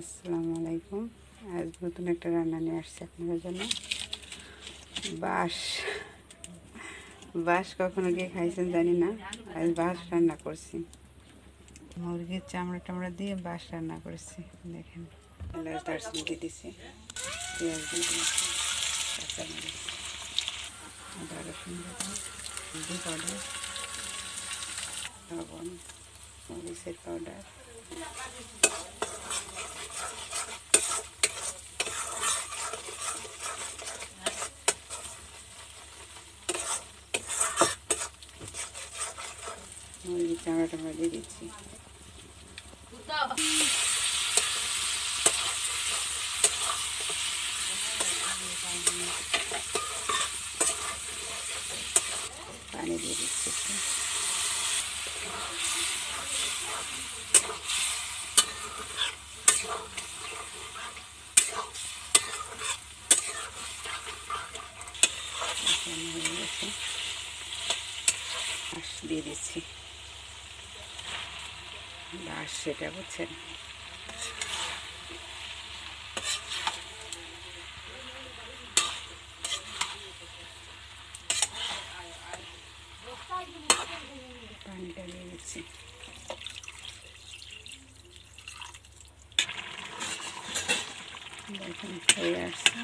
আসসালামু আলাইকুম। আজ নতুন একটা রান্না নিয়ে আসছি আপনাদের জন্য। বাঁশ কখনো গিয়ে খাইছেন জানি না, আজ বাঁশ রান্না করছি। মুরগির চামড়া টামড়া দিয়ে বাঁশ রান্না করেছি। দেখেন, এলাচ দারচিনি দিয়ে দিছি, পেঁয়াজ দিয়ে দিয়েছি, কাঁচামরিচ, আদা রসুন বাটা, হলদি পাউডার, লবণ, মরিচের পাউডার, মুরগির চামড়া টামড়া দিয়ে দিচ্ছি। পানি দিয়ে দিচ্ছি একটু। হয়ে গেছে, বাঁশ দিয়ে দিচ্ছি। বাঁশ সেটা বুঝছেন, পানিটা দিয়ে দিচ্ছি। দেখুন হয়ে আসছে।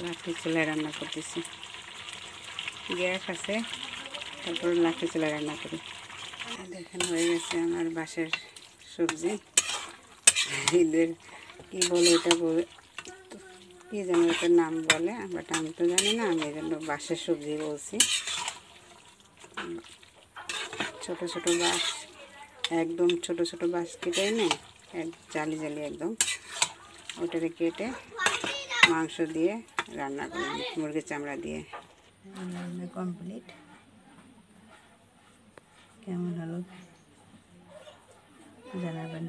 লাঠি চুলায় রান্না করতেছি, গ্যাস আছে, তারপর লাঠি চুলায় রান্না করি। দেখেন হয়ে গেছে আমার বাঁশের সবজি। এদের কী বলে, এটা বলে কী যেন এটার নাম বলে, বাট আমি তো জানি না, আমি এই জন্য বাঁশের সবজি বলছি। ছোটো ছোটো বাঁশ, একদম ছোটো ছোটো বাঁশ কেটে এনে জালি জালি একদম ওটাকে কেটে মাংস দিয়ে রান্না করি, মুরগির চামড়া দিয়ে। রান্না কমপ্লিট। কেমন হলো জানাবেন।